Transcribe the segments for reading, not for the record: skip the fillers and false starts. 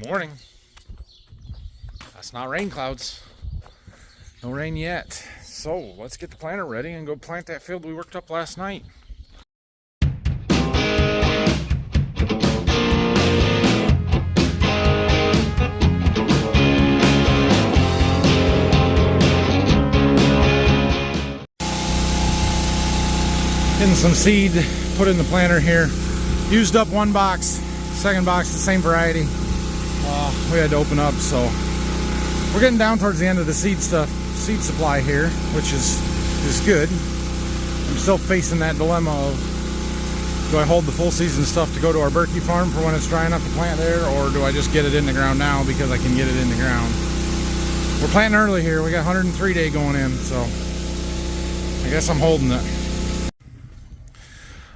Good morning. That's not rain clouds. No rain yet. So let's get the planter ready and go plant that field we worked up last night. Getting some seed put in the planter here. Used up one box, second box the same variety. We had to open up, so we're getting down towards the end of the seed supply here, which is good. I'm still facing that dilemma of, do I hold the full season stuff to go to our Berkey farm for when it's dry enough to plant there, or do I just get it in the ground now because I can get it in the ground? We're planting early here. We got 103 day going in, so I guess I'm holding it.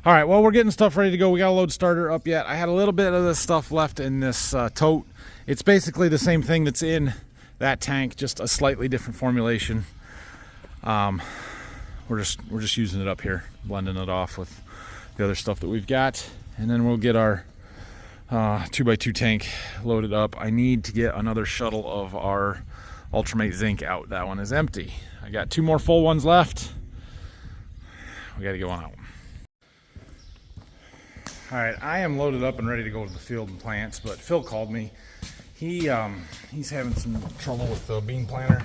All right, well, we're getting stuff ready to go. We got a load starter up yet. I had a little bit of this stuff left in this tote. It's basically the same thing that's in that tank, just a slightly different formulation. We're just using it up here, blending it off with the other stuff that we've got, and then we'll get our 2x2 tank loaded up. I need to get another shuttle of our Ultramate zinc out. That one is empty. I got 2 more full ones left. We got to get one out. All right, I am loaded up and ready to go to the field and plants, but Phil called me. He's having some trouble with the bean planter.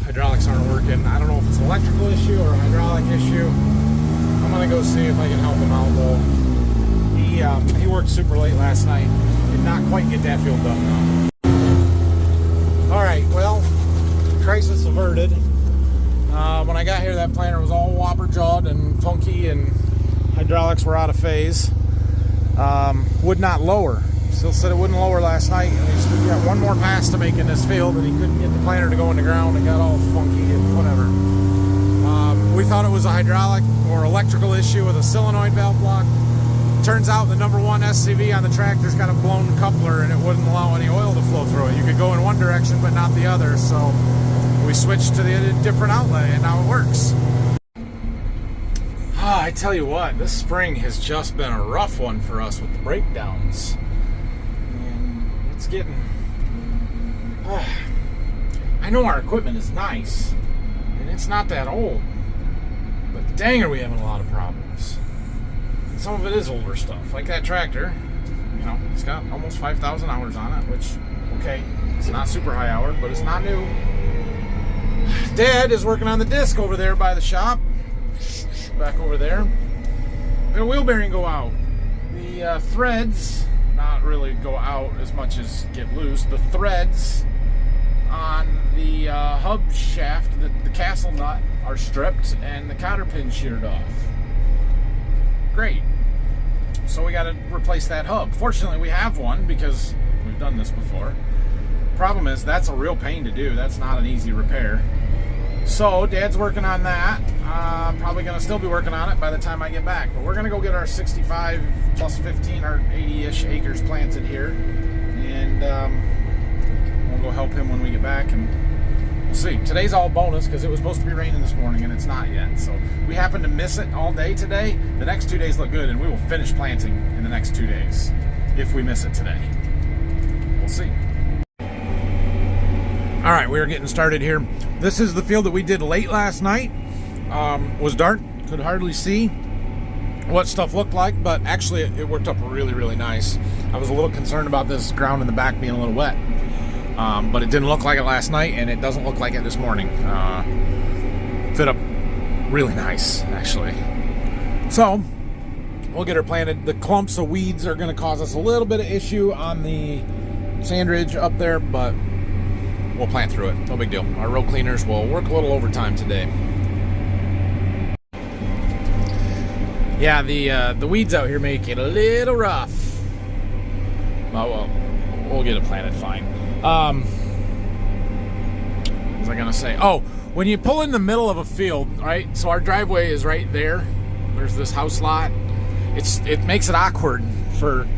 Hydraulics aren't working. I don't know if it's an electrical issue or a hydraulic issue. I'm gonna go see if I can help him out though. He worked super late last night. Did not quite get that field done though. All right, well, crisis averted. When I got here, that planter was all wobber-jawed and funky, and hydraulics were out of phase. Would not lower. Still said it wouldn't lower last night, and we got one more pass to make in this field, and he couldn't get the planter to go in the ground. It got all funky and whatever. We thought it was a hydraulic or electrical issue with a solenoid valve block. Turns out the number 1 SCV on the tractor's got a blown coupler, and it wouldn't allow any oil to flow through it. You could go in one direction but not the other, so we switched to the different outlet, and now it works. I tell you what, this spring has just been a rough one for us with the breakdowns. And it's getting... I know our equipment is nice, and it's not that old, but dang are we having a lot of problems. And some of it is older stuff, like that tractor. You know, it's got almost 5,000 hours on it, which, okay, it's not super high hours, but it's not new. Dad is working on the disc over there by the shop. Back over there. We had a wheel bearing go out. The threads, not really go out as much as get loose. The threads on the hub shaft, the castle nut, are stripped and the cotter pin sheared off. Great. So we got to replace that hub. Fortunately, we have one because we've done this before. Problem is, that's a real pain to do. That's not an easy repair. So Dad's working on that. Probably going to still be working on it by the time I get back. But we're going to go get our 65 plus 15 or 80-ish acres planted here. And we'll go help him when we get back. And we'll see. Today's all bonus because it was supposed to be raining this morning and it's not yet. So we happen to miss it all day today. The next 2 days look good, and we will finish planting in the next 2 days if we miss it today. We'll see. All right, we are getting started here. This is the field that we did late last night. Was dark, could hardly see what stuff looked like, but actually it worked up really, really nice. I was a little concerned about this ground in the back being a little wet, but it didn't look like it last night, and it doesn't look like it this morning. Fit up really nice, actually. So we'll get her planted. The clumps of weeds are going to cause us a little bit of issue on the sand ridge up there, but we'll plant through it. No big deal. Our row cleaners will work a little overtime today. Yeah, the weeds out here make it a little rough. Well, we'll get it planted fine. What was I gonna say? Oh, when you pull in the middle of a field, right? So our driveway is right there. There's this house lot. It makes it awkward for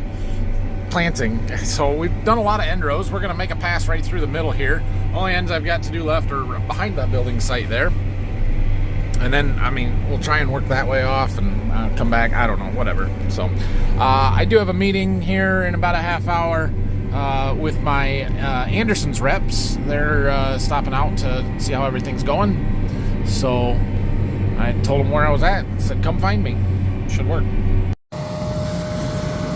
planting. So we've done a lot of end rows. We're gonna make a pass right through the middle here. Only ends I've got to do left are behind that building site there. And then, I mean, we'll try and work that way off and come back. I don't know, whatever. So, I do have a meeting here in about a half hour with my Anderson's reps. They're stopping out to see how everything's going. So, I told them where I was at. Said, come find me. Should work.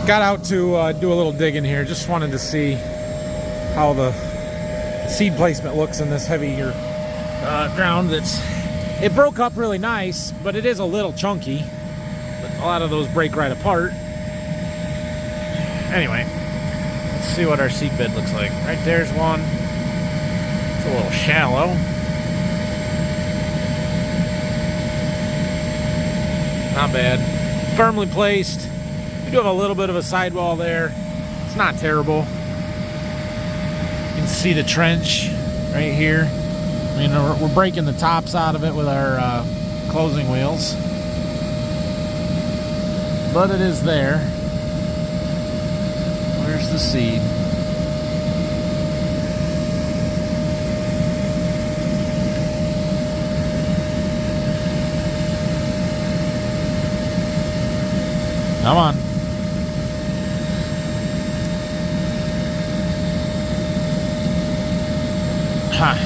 Got out to do a little digging here. Just wanted to see how the seed placement looks in this heavier ground. It broke up really nice, but it is a little chunky. But a lot of those break right apart. Anyway, let's see what our seed bed looks like. Right there's one. It's a little shallow. Not bad. Firmly placed. We do have a little bit of a sidewall there. It's not terrible. You can see the trench right here. I mean, we're breaking the tops out of it with our closing wheels. But it is there. Where's the seed? Come on. Ha.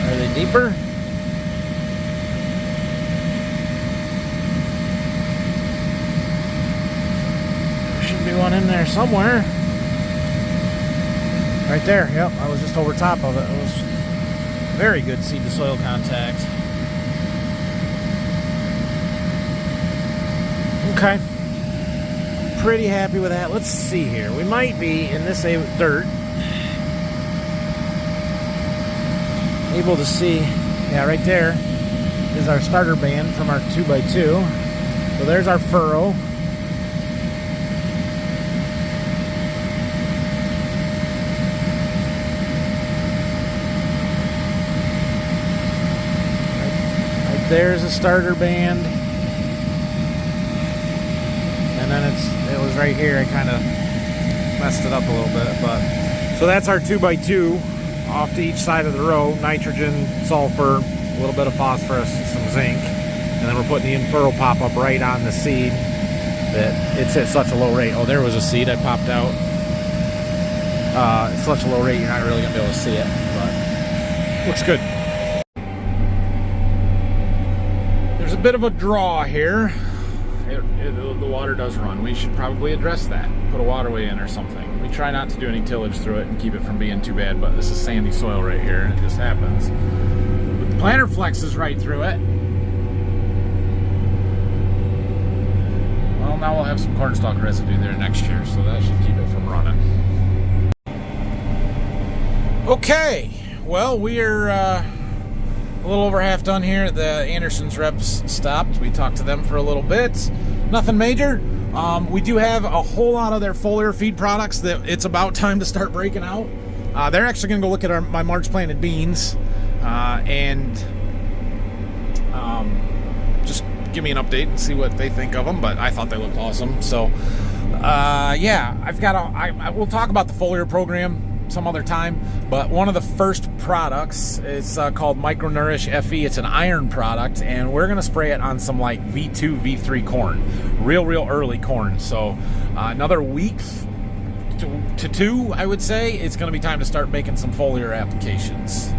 Are they deeper? There should be one in there somewhere. Right there, yep, I was just over top of it. It was very good seed to soil contact. Okay, pretty happy with that. Let's see here. We might be in this dirt able to see, yeah, right there is our starter band from our 2x2. So there's our furrow. There's a starter band, and then it was right here. I kind of messed it up a little bit, but so that's our 2x2 off to each side of the row. Nitrogen, sulfur, a little bit of phosphorus, some zinc, and then we're putting the in-furrow pop-up right on the seed that it's at such a low rate. Oh, there was a seed I popped out. It's such a low rate you're not really gonna be able to see it, but looks good. There's a bit of a draw here. The water does run. We should probably address that. Put a waterway in or something. We try not to do any tillage through it and keep it from being too bad, but this is sandy soil right here, and it just happens. But the planter flexes right through it. Well, now we'll have some cornstalk residue there next year, so that should keep it from running. Okay, well, we are a little over half done here. The Anderson's reps stopped. We talked to them for a little bit. Nothing major. We do have a whole lot of their foliar feed products that it's about time to start breaking out. They're actually going to go look at my March planted beans and just give me an update and see what they think of them. But I thought they looked awesome. So yeah, we'll talk about the foliar program some other time, but one of the first products is called Micronourish FE. It's an iron product, and we're gonna spray it on some like V2, V3 corn, real early corn. So another week to two, I would say, it's gonna be time to start making some foliar applications.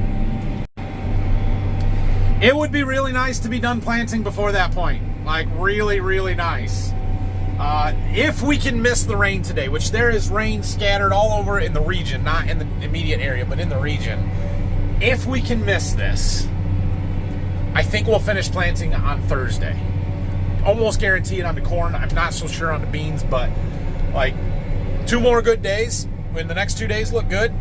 It would be really nice to be done planting before that point, like really nice. If we can miss the rain today, which there is rain scattered all over in the region, not in the immediate area, but in the region. If we can miss this, I think we'll finish planting on Thursday. Almost guarantee it on the corn. I'm not so sure on the beans, but like 2 more good days, when the next 2 days look good,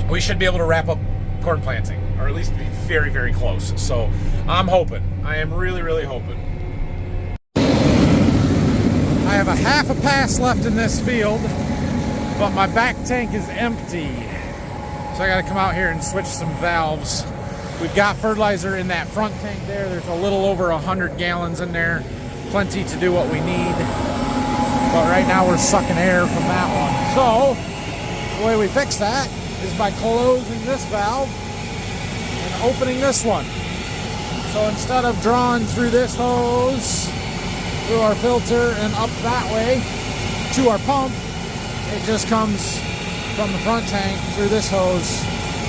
we should be able to wrap up corn planting, or at least be very close. So I'm hoping. I am really hoping. I have a half a pass left in this field, but my back tank is empty. So I gotta come out here and switch some valves. We've got fertilizer in that front tank there. There's a little over 100 gallons in there. Plenty to do what we need. but right now we're sucking air from that one. So the way we fix that is by closing this valve and opening this one. So instead of drawing through this hose, through our filter and up that way to our pump, it just comes from the front tank through this hose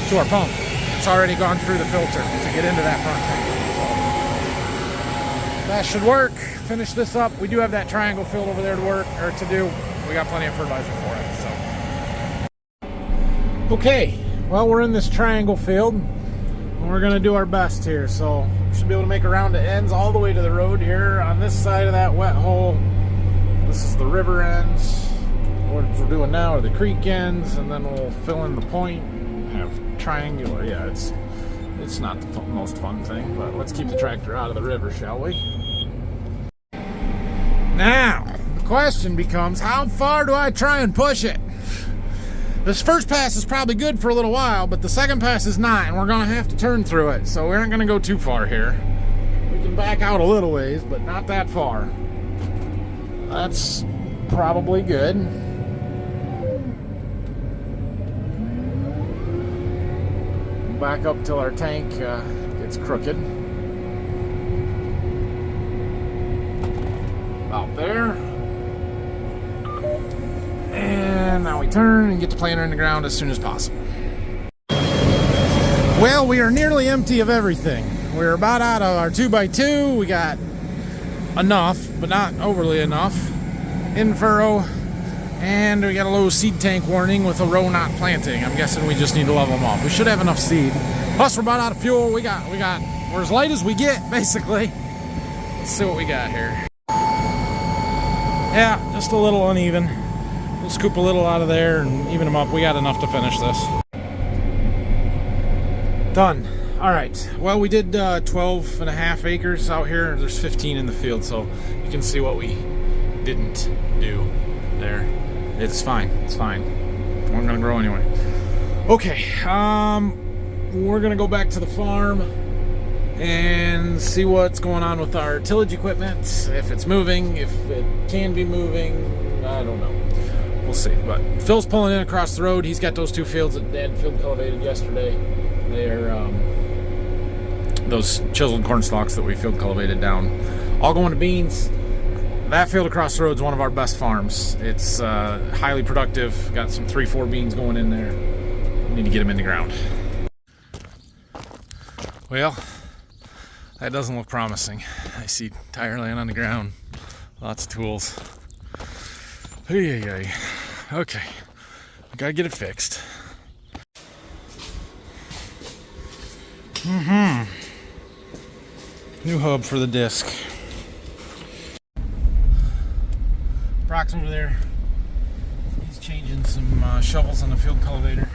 to our pump. It's already gone through the filter to get into that front tank. So that should work. Finish this up. We do have that triangle field over there to work, or to do. We got plenty of fertilizer for it. So okay, well, we're in this triangle field and we're gonna do our best here. So we should be able to make a round to ends all the way to the road here on this side of that wet hole. This is the river ends. What we're doing now are the creek ends, and then we'll fill in the point. Have triangular. Yeah, it's not the most fun thing, but let's keep the tractor out of the river, shall we? Now the question becomes, how far do I try and push it? This first pass is probably good for a little while, but the second pass is not, and we're gonna have to turn through it, so we aren't gonna go too far here. We can back out a little ways, but not that far. That's probably good. Back up till our tank gets crooked. About there. And now we turn and get the planter in the ground as soon as possible. Well, we are nearly empty of everything. We're about out of our 2x2. We got enough, but not overly enough, in furrow. And we got a low seed tank warning with a row not planting. I'm guessing we just need to level them off. We should have enough seed. Plus, we're about out of fuel. We're as light as we get, basically. Let's see what we got here. Yeah, just a little uneven. We'll scoop a little out of there and even them up. We got enough to finish this. Done. All right. Well, we did 12.5 acres out here. There's 15 in the field, so you can see what we didn't do there. It's fine. It's fine. We're gonna grow anyway. Okay. We're gonna go back to the farm and see what's going on with our tillage equipment. If it's moving, if it can be moving, I don't know. We'll see. But Phil's pulling in across the road. He's got those two fields that Dad field cultivated yesterday. They're those chiseled corn stalks that we field cultivated down, all going to beans. That field across the road is one of our best farms. It's highly productive. Got some 3-4 beans going in there. Need to get them in the ground. Well, that doesn't look promising. I see tire laying on the ground. Lots of tools. Okay, we gotta get it fixed. New hub for the disc. Brock's over there. He's changing some shovels on the field cultivator.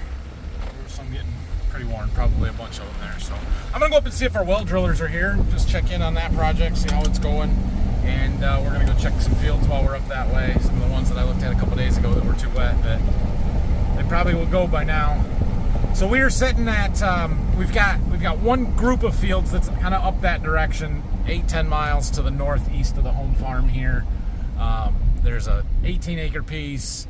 There's some getting pretty worn, probably a bunch of them there. So I'm gonna go up and see if our well drillers are here. Just check in on that project, see how it's going. And we're gonna go check some fields while we're up that way. Some of the ones that I looked at a couple days ago that were too wet, but they probably will go by now. So we are sitting at, we've got one group of fields that's kind of up that direction, 8-10 miles to the northeast of the home farm here. There's a 18-acre piece,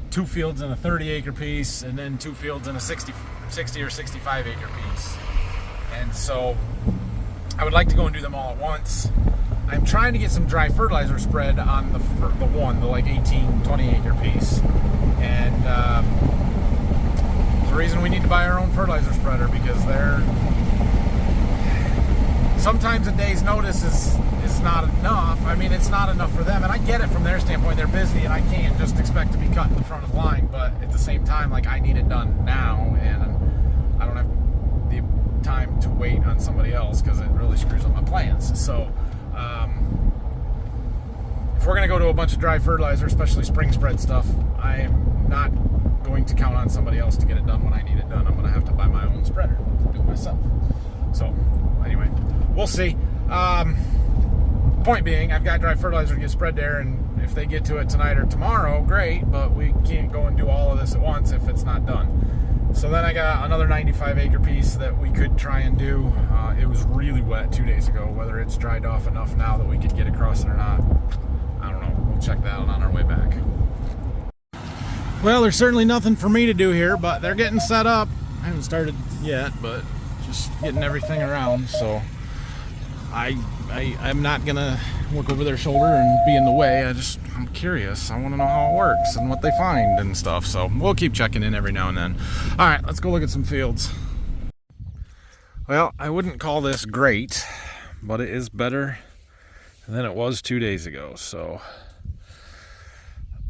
2 fields in a 30-acre piece, and then 2 fields in a 60 or 65-acre piece. And so I would like to go and do them all at once. I'm trying to get some dry fertilizer spread on the like 18-20-acre piece. And the reason we need to buy our own fertilizer spreader, because sometimes a day's notice is not enough. I mean, it's not enough for them, and I get it from their standpoint. They're busy, and I can't just expect to be cut in the front of the line. But at the same time, like, I need it done now, and I don't have the time to wait on somebody else because it really screws up my plans. So if we're going to go to a bunch of dry fertilizer, especially spring spread stuff, I am not going to count on somebody else to get it done when I need it done. I'm going to have to buy my own spreader to do it myself. So anyway, we'll see. Point being, I've got dry fertilizer to get spread there, and if they get to it tonight or tomorrow, great, but we can't go and do all of this at once if it's not done. So then I got another 95-acre piece that we could try and do. It was really wet 2 days ago. Whether it's dried off enough now that we could get across it or not, I don't know. We'll check that out on our way back. Well, there's certainly nothing for me to do here, but they're getting set up. I haven't started yet, but just getting everything around, so I'm not gonna work over their shoulder and be in the way. I'm curious. I want to know how it works and what they find and stuff, so we'll keep checking in every now and then. All right, let's go look at some fields. Well, I wouldn't call this great, but it is better than it was 2 days ago, so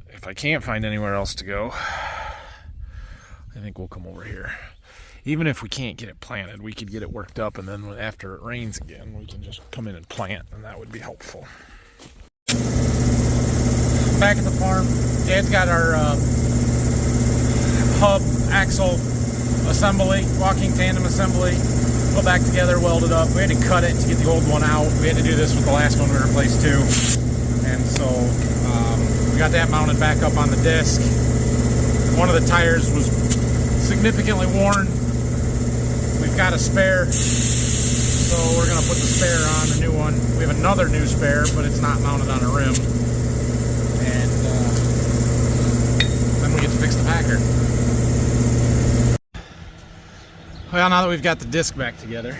if I can't find anywhere else to go, I think we'll come over here. Even if we can't get it planted, we could get it worked up, and then after it rains again, we can just come in and plant, and that would be helpful. Back at the farm, Dad's got our hub axle assembly, walking tandem assembly, put back together, welded up. We had to cut it to get the old one out. We had to do this with the last one we replaced too. And so we got that mounted back up on the disc. One of the tires was significantly worn. We've got a spare, so we're gonna put the spare on the new one. We have another new spare, but it's not mounted on a rim. And then we get to fix the Packer. Well, now that we've got the disc back together,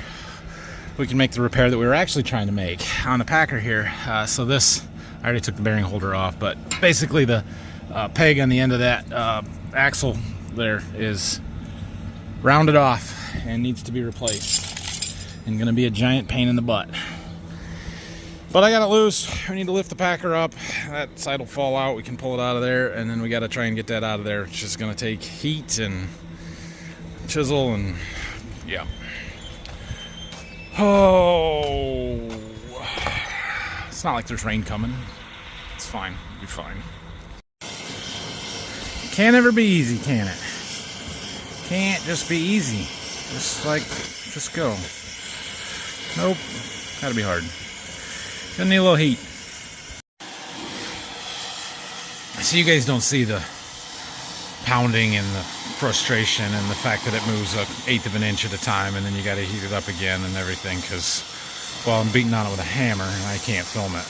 we can make the repair that we were actually trying to make on the Packer here. So this, I already took the bearing holder off, but basically the peg on the end of that axle there is rounded off and needs to be replaced, and gonna be a giant pain in the butt. But I got it loose. We need to lift the Packer up. That side will fall out. We can pull it out of there, and then we got to try and get that out of there. It's just gonna take heat and chisel and yeah. Oh, it's not like there's rain coming. It's fine. It'll be fine. Can't ever be easy, can it? Can't just be easy. Just go. Nope. Gotta be hard. Gonna need a little heat. So you guys don't see the pounding and the frustration and the fact that it moves 1/8 of an inch at a time, and then you gotta heat it up again and everything, because, well, I'm beating on it with a hammer and I can't film it.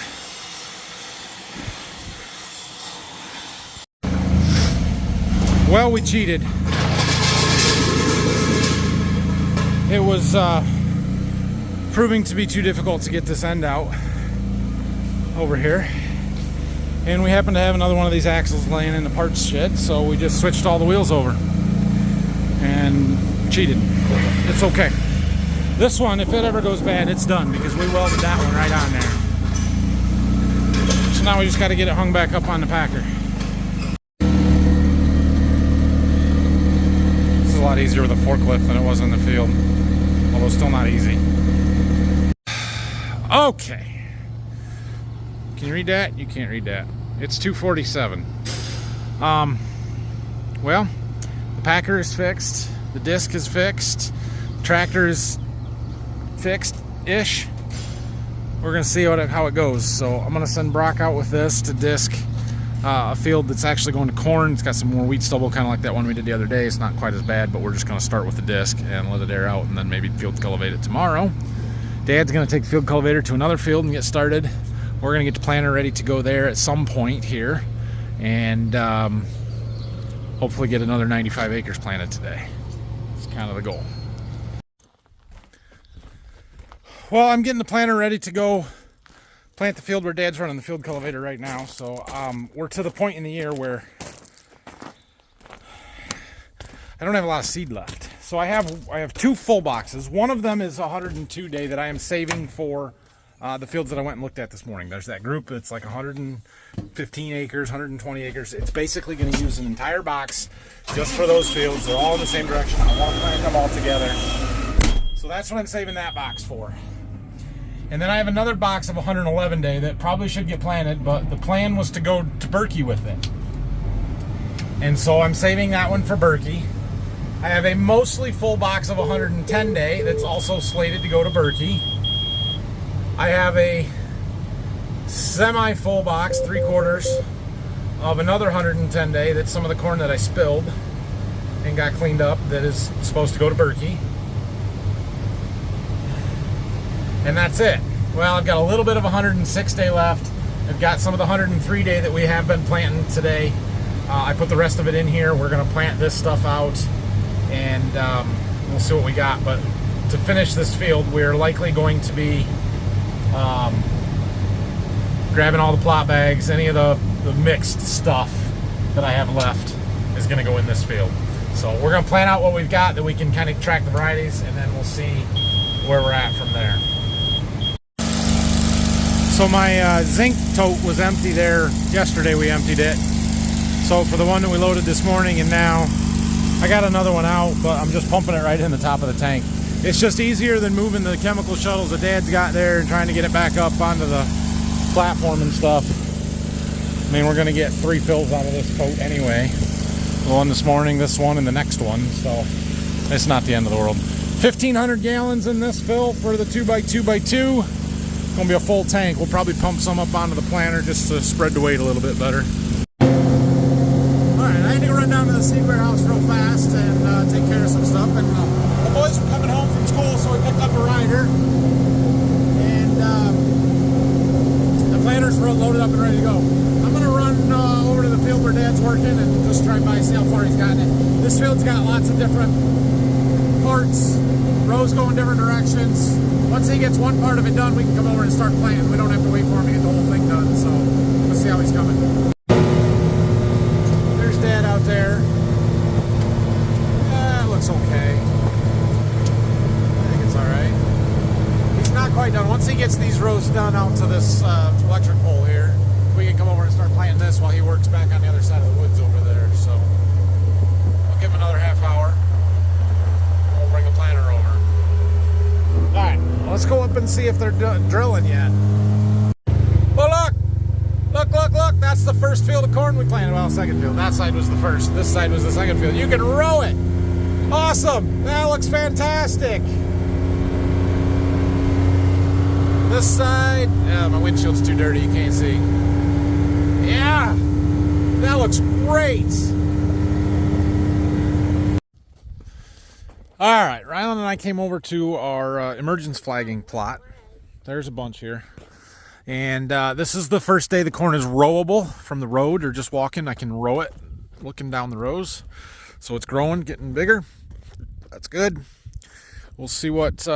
Well, we cheated. It was proving to be too difficult to get this end out over here, and we happened to have another one of these axles laying in the parts shed, so we just switched all the wheels over and cheated. It's okay. This one, if it ever goes bad, it's done, because we welded that one right on there. So now we just got to get it hung back up on the Packer. This is a lot easier with a forklift than it was in the field, although still not easy. Okay. Can you read that? You can't read that. It's 2:47. Well, the Packer is fixed. The disc is fixed. The tractor is fixed-ish. We're gonna see how it goes. So I'm gonna send Brock out with this to disc a field that's actually going to corn. It's got some more wheat stubble, kind of like that one we did the other day. It's not quite as bad, but we're just gonna start with the disc and let it air out, and then maybe field cultivate it tomorrow. Dad's gonna take the field cultivator to another field and get started. We're gonna get the planter ready to go there at some point here, and hopefully get another 95 acres planted today. It's kind of the goal. Well, I'm getting the planter ready to go plant the field where Dad's running the field cultivator right now. So we're to the point in the year where I don't have a lot of seed left. So I have 2 full boxes. One of them is 102 day that I am saving for the fields that I went and looked at this morning. There's that group that's like 115 acres, 120 acres. It's basically going to use an entire box just for those fields. They're all in the same direction. I want to plant them all together. So that's what I'm saving that box for. And then I have another box of 111 day that probably should get planted, but the plan was to go to Berkey with it. And so I'm saving that one for Berkey. I have a mostly full box of 110 day that's also slated to go to Berkey. I have a semi-full box, 3/4, of another 110 day that's some of the corn that I spilled and got cleaned up that is supposed to go to Berkey. And that's it. Well, I've got a little bit of 106 day left, I've got some of the 103 day that we have been planting today. I put the rest of it in here. We're going to plant this stuff out, and we'll see what we got. But to finish this field, we're likely going to be grabbing all the plot bags. Any of the mixed stuff that I have left is going to go in this field. So we're going to plan out what we've got, that we can kind of track the varieties, and then we'll see where we're at from there. So my zinc tote was empty there yesterday. We emptied it. So for the one that we loaded this morning, and now I got another one out, but I'm just pumping it right in the top of the tank. It's just easier than moving the chemical shuttles that Dad's got there and trying to get it back up onto the platform and stuff. I mean, we're going to get 3 fills out of this tote anyway. The one this morning, this one, and the next one. So it's not the end of the world. 1,500 gallons in this fill for the 2x2x2. It's going to be a full tank. We'll probably pump some up onto the planter just to spread the weight a little bit better. Alright, I had to go run down to the seed warehouse real fast and take care of some stuff. And the boys were coming home from school, so we picked up a rider. And the planter's loaded up and ready to go. I'm going to run over to the field where Dad's working and just try by, see how far he's gotten it. This field's got lots of different parts, rows going different directions. Once he gets one part of it done, we can come over and start planting. We don't have to wait for him to get the whole thing done. So let's see how he's coming. There's Dad out there. Yeah, it looks okay. I think it's all right. He's not quite done. Once he gets these rows done out to this electric pole here, we can come over and start planting this while he works back on the other side of the woods over there. So I'll give him another half hour. We'll bring the planter over. All right, let's go up and see if they're drilling yet. Oh, look, that's the first field of corn we planted. Well, second field. That side was the first. This side was the second field. You can row it. Awesome. That looks fantastic. This side, yeah, my windshield's too dirty. You can't see. Yeah, that looks great. All right, Rylan and I came over to our emergence flagging plot. There's a bunch here. And this is the first day the corn is rowable from the road, or just walking. I can row it looking down the rows. So it's growing, getting bigger. That's good. We'll see what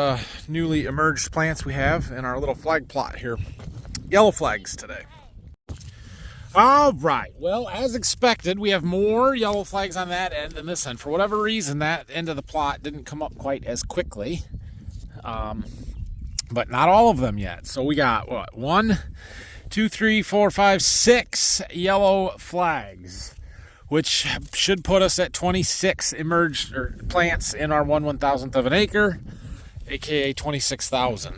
newly emerged plants we have in our little flag plot here. Yellow flags today. All right, well, as expected, we have more yellow flags on that end than this end. For whatever reason, that end of the plot didn't come up quite as quickly, but not all of them yet. So we got, what, 1, 2, 3, 4, 5, 6 yellow flags, which should put us at 26 emerged or plants in our 1/1000th of an acre, aka 26,000.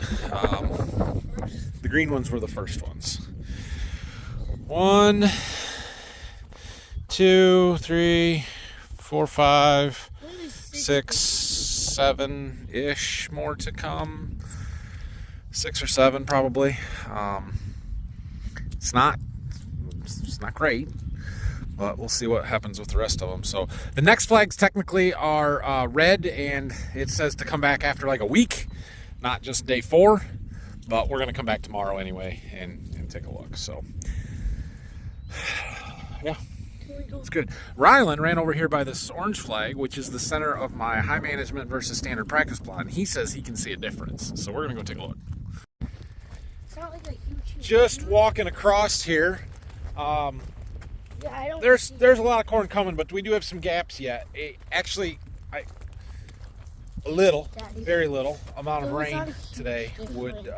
The green ones were the first ones. 1, 2, 3, 4, 5, 6, 7-ish more to come. 6 or 7 probably. It's not great, but we'll see what happens with the rest of them. So the next flags technically are red, and it says to come back after like a week, not just day 4. But we're gonna come back tomorrow anyway and take a look. So. Yeah, it's good. Rylan ran over here by this orange flag, which is the center of my high management versus standard practice plot, and he says he can see a difference. So we're gonna go take a look. It's not like a huge. Just walking across here. Yeah, I don't. There's a lot of corn coming, but we do have some gaps yet. Actually, very little amount of rain today would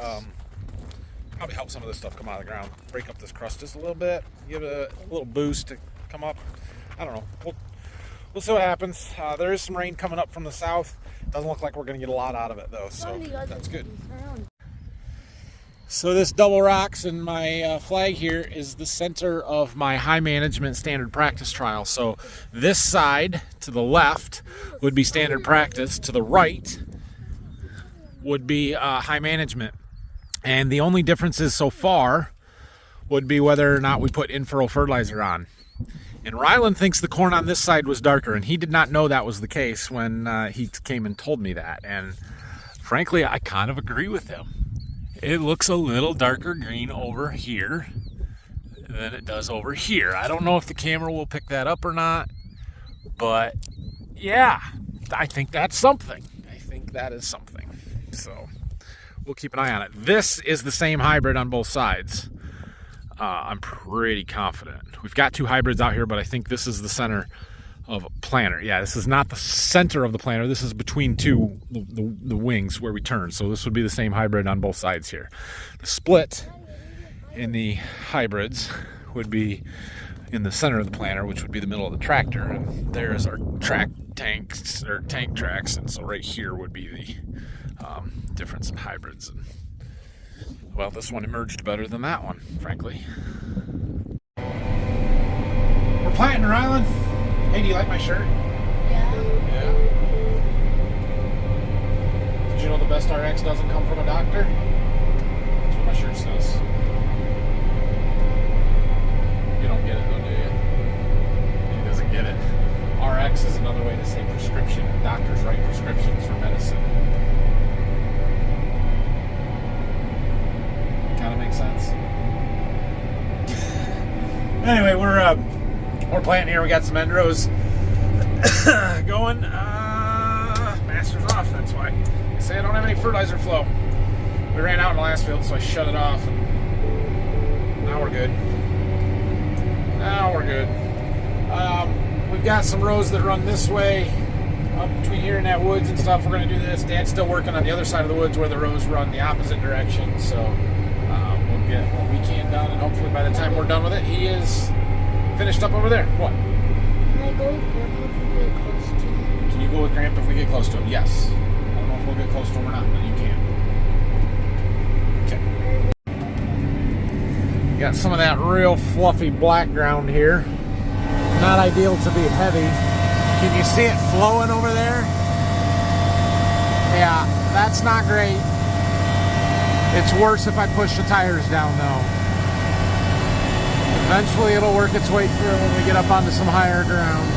probably help some of this stuff come out of the ground, break up this crust just a little bit, give it a little boost to come up. I don't know. We'll see what happens. There is some rain coming up from the south. Doesn't look like we're going to get a lot out of it though, so that's good. So this double rocks in my flag here is the center of my high management standard practice trial. So this side to the left would be standard practice, to the right would be high management. And the only differences so far would be whether or not we put in-furrow fertilizer on. And Rylan thinks the corn on this side was darker, and he did not know that was the case when he came and told me that. And frankly, I kind of agree with him. It looks a little darker green over here than it does over here. I don't know if the camera will pick that up or not, but yeah, I think that's something. I think that is something. So we'll keep an eye on it. This is the same hybrid on both sides. I'm pretty confident. We've got two hybrids out here, but I think this is the center of a planter. Yeah, this is not the center of the planter. This is between two, the wings where we turn. So this would be the same hybrid on both sides here. The split in the hybrids would be in the center of the planter, which would be the middle of the tractor. And there's our tank tracks. And so right here would be the difference in hybrids. And, well, this one emerged better than that one, frankly. We're planting, Rylan. Hey, do you like my shirt? Yeah. Yeah. Did you know the best RX doesn't come from a doctor? That's what my shirt says. You don't get it though, do you? He doesn't get it. RX is another way to say prescription. Doctors write prescriptions for medicine. Kind of makes sense. Anyway, we're planting here. We got some end rows going. Master's off. That's why I say I don't have any fertilizer flow. We ran out in the last field, so I shut it off. And now we're good. Now we're good. We've got some rows that run this way, up between here and that woods and stuff. We're going to do this. Dad's still working on the other side of the woods where the rows run the opposite direction. So we'll get what we can done, and hopefully by the time we're done with it, he is finished up over there. What? Can I go with Grandpa if we get close to him? Can you go with Grandpa if we get close to him? Yes. I don't know if we'll get close to him or not, but you can. Okay. Got some of that real fluffy black ground here. Not ideal to be heavy. Can you see it flowing over there? Yeah, that's not great. It's worse if I push the tires down though. Eventually it'll work its way through when we get up onto some higher ground.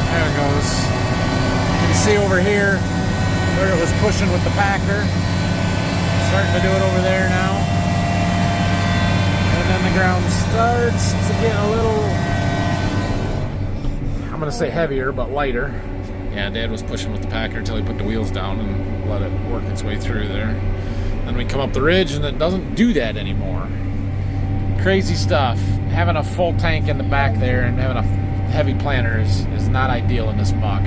There it goes. You can see over here where it was pushing with the packer. Starting to do it over there now. And then the ground starts to get a little, I'm going to say heavier, but lighter. Yeah, Dad was pushing with the packer until he put the wheels down and let it work its way through there. Then we come up the ridge and it doesn't do that anymore. Crazy stuff. Having a full tank in the back there and having a heavy planter is not ideal in this muck.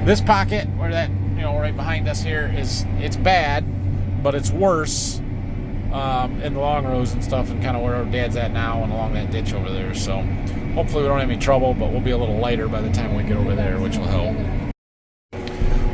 This pocket, where that, right behind us here, it's bad, but it's worse in the long rows and stuff, and kind of where our Dad's at now and along that ditch over there. So hopefully we don't have any trouble, but we'll be a little lighter by the time we get over there, which will help.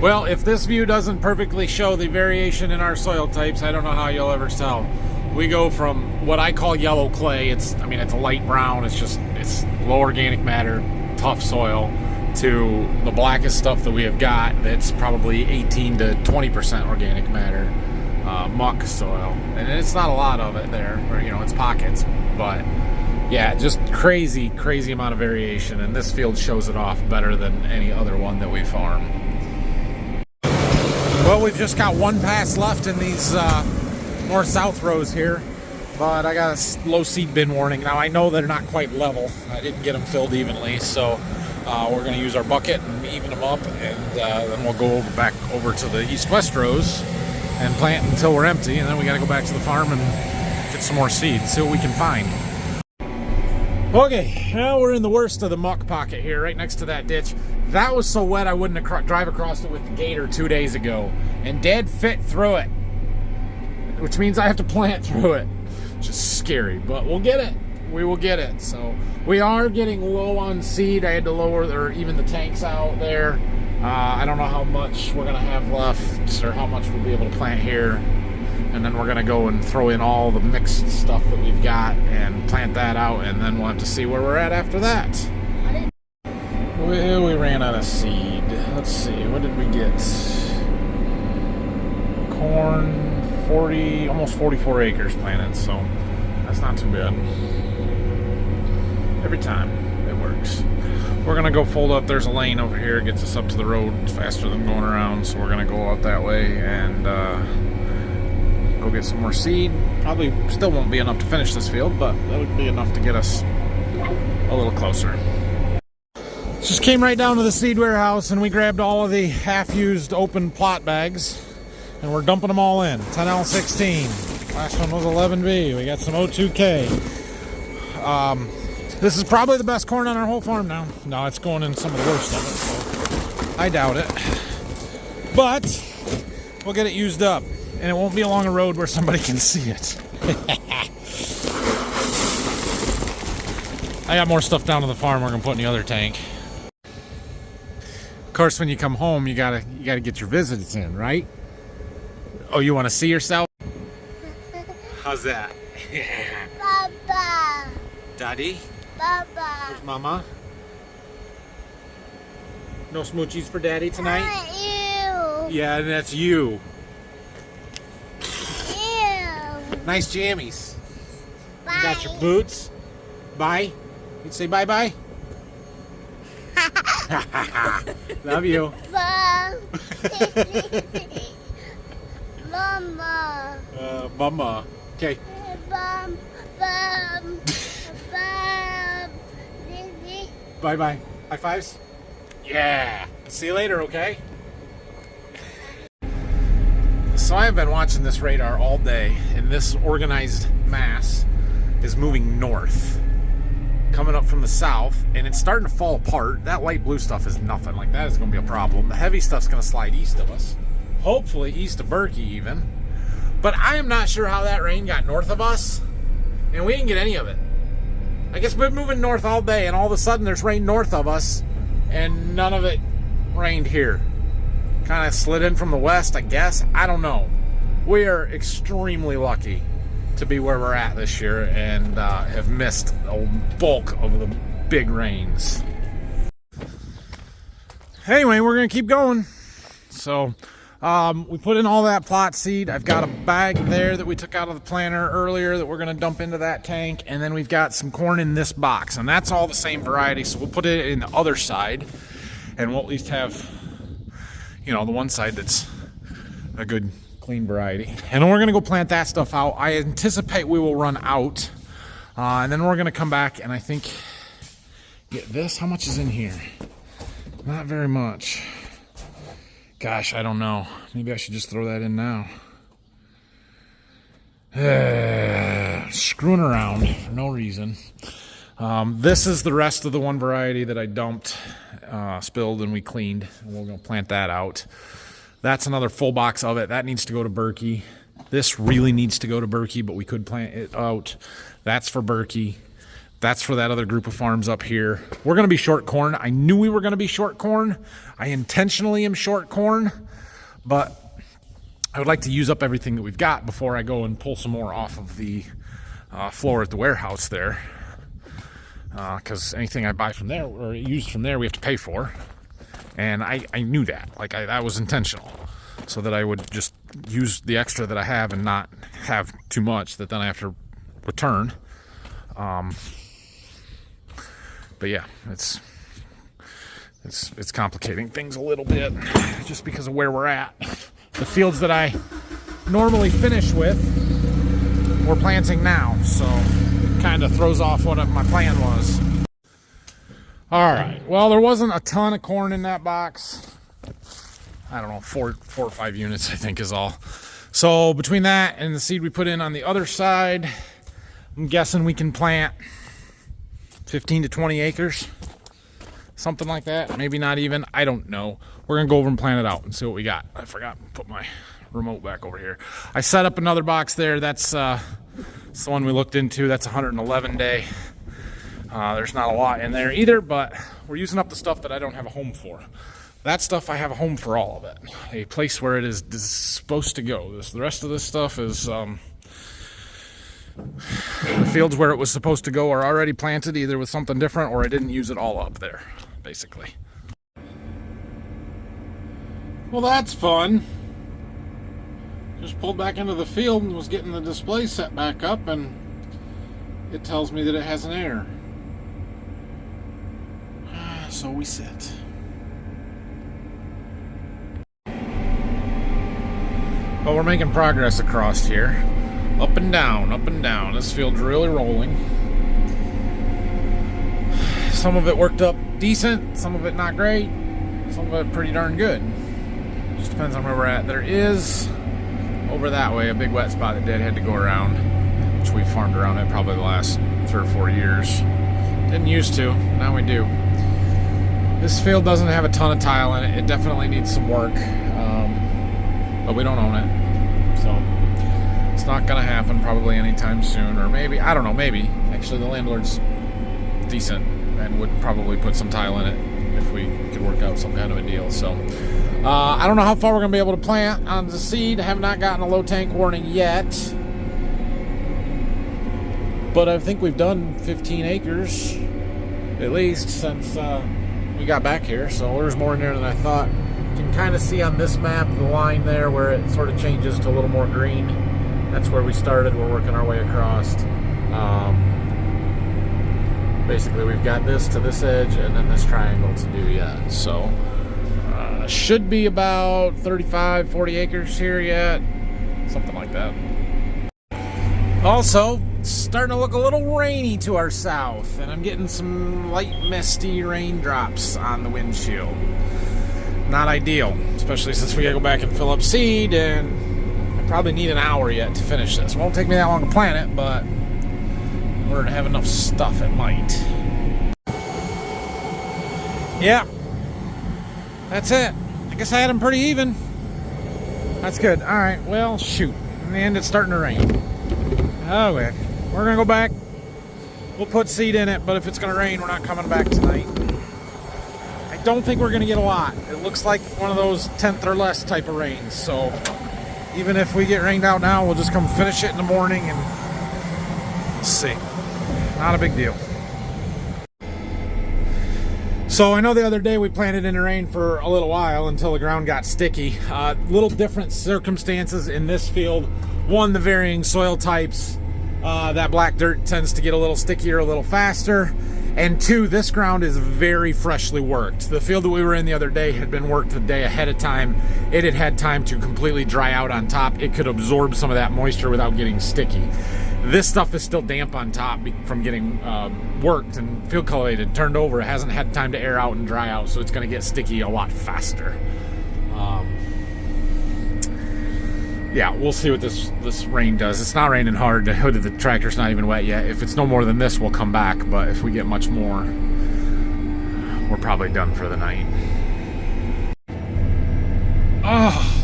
Well, if this view doesn't perfectly show the variation in our soil types, I don't know how you'll ever tell. We go from what I call yellow clay, it's a light brown, it's low organic matter, tough soil, to the blackest stuff that we have got that's probably 18 to 20% organic matter, muck soil. And it's not a lot of it there, or it's pockets, but yeah, just crazy amount of variation, and this field shows it off better than any other one that we farm. Well, we've just got one pass left in these north-south rows here, but I got a low seed bin warning. Now I know they're not quite level. I didn't get them filled evenly, so we're going to use our bucket and even them up, and then we'll go back over to the east-west rows and plant until we're empty, and then we got to go back to the farm and get some more seed, see what we can find. Okay, now we're in the worst of the muck pocket here, right next to that ditch. That was so wet I wouldn't drive across it with the gator 2 days ago, and Dad fit through it, which means I have to plant through it, which is scary, but we'll get it. We will get it. So we are getting low on seed. I had to lower even the tanks out there. I don't know how much we're gonna have left or how much we'll be able to plant here, and then we're gonna go and throw in all the mixed stuff that we've got and plant that out, and then we'll have to see where we're at after that. Well, we ran out of seed. Let's see, what did we get? Corn, almost 44 acres planted, so that's not too bad. Every time it works. We're gonna go fold up. There's a lane over here, it gets us up to the road faster than going around, so we're gonna go out that way and Go get some more seed. Probably still won't be enough to finish this field, but that would be enough to get us a little closer. Just came right down to the seed warehouse and we grabbed all of the half-used open plot bags and we're dumping them all in. 10L16. Last one was 11B. We got some O2K. This is probably the best corn on our whole farm now. No, it's going in some of the worst of it, so I doubt it. But we'll get it used up and it won't be along a road where somebody can see it. I got more stuff down to the farm we're gonna put in the other tank. Of course, when you come home, you gotta get your visits in, right? Oh, you want to see yourself? How's that? Papa. Daddy? Papa. Where's Mama? No smoochies for Daddy tonight? Ew. Yeah, that's you. Ew. Nice jammies. Bye. You got your boots. Bye. You'd say bye-bye? Love you. Mom. Mama. Mama. Okay. Bum. Bum. Bum. Bye-bye. High fives? Yeah. See you later, okay? So I've been watching this radar all day, and this organized mass is moving north. Coming up from the south, and it's starting to fall apart. That light blue stuff is nothing. Like, that is going to be a problem. The heavy stuff's going to slide east of us. Hopefully east of Berkey even. But I am not sure how that rain got north of us, and we didn't get any of it. I guess we've been moving north all day, and all of a sudden there's rain north of us, and none of it rained here. Kind of slid in from the west, I guess. I don't know. We are extremely lucky to be where we're at this year and have missed a bulk of the big rains. Anyway, we're gonna keep going. So we put in all that plot seed. I've got a bag there that we took out of the planter earlier that we're gonna dump into that tank, and then we've got some corn in this box, and that's all the same variety, so we'll put it in the other side and we'll at least have, you know, the one side that's a good clean variety. And then we're gonna go plant that stuff out. I anticipate we will run out, and then we're gonna come back and I think get this. How much is in here? Not very much. Gosh, I don't know. Maybe I should just throw that in now. Screwing around for no reason. This is the rest of the one variety that I dumped, spilled, and we cleaned. And we're gonna plant that out. That's another full box of it. That needs to go to Berkey. This really needs to go to Berkey, but we could plant it out. That's for Berkey. That's for that other group of farms up here. We're going to be short corn. I knew we were going to be short corn. I intentionally am short corn, but I would like to use up everything that we've got before I go and pull some more off of the floor at the warehouse there. Because anything I buy from there or use from there, we have to pay for. And I knew that. Like, that was intentional. So that I would just use the extra that I have and not have too much that then I have to return. But yeah, it's complicating things a little bit just because of where we're at. The fields that I normally finish with, we're planting now. So it kind of throws off what my plan was. All right, well, there wasn't a ton of corn in that box. I don't know, four or five units, I think, is all. So between that and the seed we put in on the other side, I'm guessing we can plant 15 to 20 acres, something like that. Maybe not even, I don't know. We're gonna go over and plant it out and see what we got. I forgot to put my remote back over here. I set up another box there. That's the one we looked into. That's 111 day. There's not a lot in there either, but we're using up the stuff that I don't have a home for. That stuff, I have a home for all of it. A place where it is supposed to go. The rest of this stuff is the fields where it was supposed to go are already planted, either with something different or I didn't use it all up there, basically. Well, that's fun. Just pulled back into the field and was getting the display set back up, and it tells me that it has an error. So we sit. But we're making progress across here. Up and down, up and down. This field's really rolling. Some of it worked up decent, some of it not great, some of it pretty darn good. Just depends on where we're at. There is, over that way, a big wet spot that Dad had to go around, which we farmed around it probably the last 3 or 4 years. Didn't used to, now we do. This field doesn't have a ton of tile in it. It definitely needs some work, but we don't own it. So it's not gonna happen probably anytime soon, or maybe, I don't know, maybe. Actually, the landlord's decent and would probably put some tile in it if we could work out some kind of a deal. So I don't know how far we're gonna be able to plant on the seed. I have not gotten a low tank warning yet, but I think we've done 15 acres at least since we got back here. So there's more in there than I thought. You can kind of see on this map the line there where it sort of changes to a little more green. That's where we started. We're working our way across. Basically, we've got this to this edge and then this triangle to do yet. So, should be about 35, 40 acres here yet. Something like that. Also, it's starting to look a little rainy to our south, and I'm getting some light misty raindrops on the windshield. Not ideal, especially since we gotta go back and fill up seed, and I probably need an hour yet to finish this. It won't take me that long to plant it, but in order to have enough stuff, it might. Yeah, that's it. I guess I had them pretty even. That's good. All right, well, shoot. In the end, it's starting to rain. Oh, well, we're gonna go back. We'll put seed in it, but if it's gonna rain, we're not coming back tonight. I don't think we're gonna get a lot. It looks like one of those 10th or less type of rains. So even if we get rained out now, we'll just come finish it in the morning and we'll see. Not a big deal. So I know the other day we planted in the rain for a little while until the ground got sticky. Little different circumstances in this field. One, the varying soil types. That black dirt tends to get a little stickier a little faster. And two, this ground is very freshly worked. The field that we were in the other day had been worked the day ahead of time. It had had time to completely dry out on top. It could absorb some of that moisture without getting sticky. This stuff is still damp on top from getting worked and field cultivated, turned over. It hasn't had time to air out and dry out, so it's going to get sticky a lot faster. Yeah, we'll see what this rain does. It's not raining hard. The hood of the tractor's not even wet yet. If it's no more than this, we'll come back. But if we get much more, we're probably done for the night. Oh.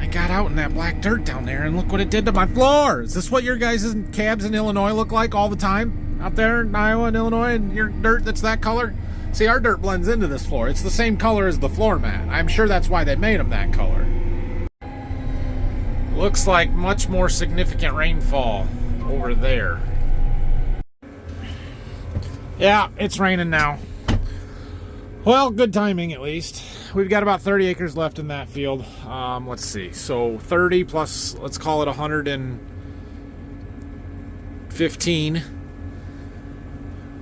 I got out in that black dirt down there, and look what it did to my floor. Is this what your guys' cabs in Illinois look like all the time? Out there in Iowa and Illinois, and your dirt that's that color? See, our dirt blends into this floor. It's the same color as the floor mat. I'm sure that's why they made them that color. Looks like much more significant rainfall over there. Yeah, it's raining now. Well, good timing at least. We've got about 30 acres left in that field. Let's see. So 30 plus, let's call it 115.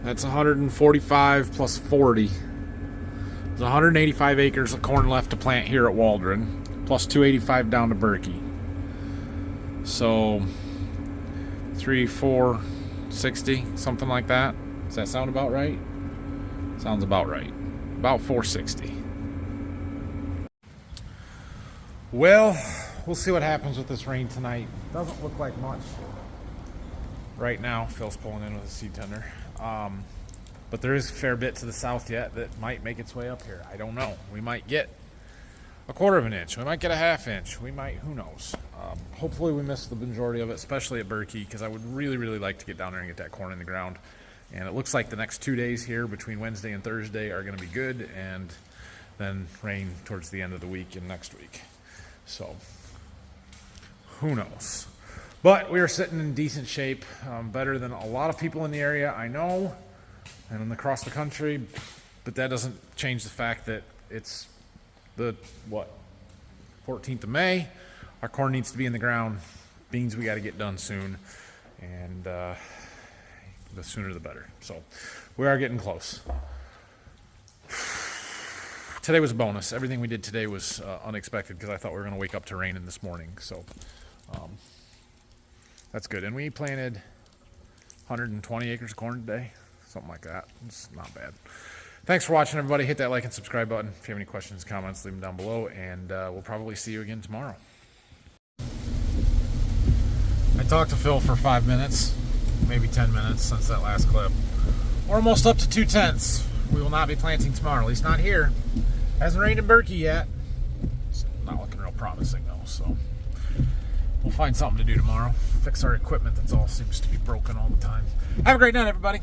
That's 145 plus 40. There's 185 acres of corn left to plant here at Waldron, plus 285 down to Berkey. So 3, 4, 60, something like that. Does that sound about right? Sounds about right. About 460. Well, we'll see what happens with this rain tonight. Doesn't look like much right now. Phil's pulling in with a seed tender. But there is a fair bit to the south yet that might make its way up here. I don't know. We might get a 1/4 of an inch. We might get a 1/2 inch. We might, who knows. Hopefully we miss the majority of it, especially at Berkey, because I would really, really like to get down there and get that corn in the ground. And it looks like the next 2 days here between Wednesday and Thursday are going to be good, and then rain towards the end of the week and next week. So who knows. But we are sitting in decent shape, better than a lot of people in the area, I know, and across the country. But that doesn't change the fact that it's the, 14th of May. Our corn needs to be in the ground. Beans we got to get done soon. And the sooner the better. So we are getting close. today was a bonus. Everything we did today was unexpected because I thought we were going to wake up to rain in this morning. So that's good. And we planted 120 acres of corn today, something like that. It's not bad. Thanks for watching, everybody. Hit that like and subscribe button. If you have any questions, comments, leave them down below, and we'll probably see you again tomorrow. I talked to Phil for 5 minutes, maybe 10 minutes since that last clip. We're almost up to 2/10. We will not be planting tomorrow, at least not here. Hasn't rained in Berkey yet. It's not looking real promising though, so we'll find something to do tomorrow. Fix our equipment that all seems to be broken all the time. Have a great night, everybody.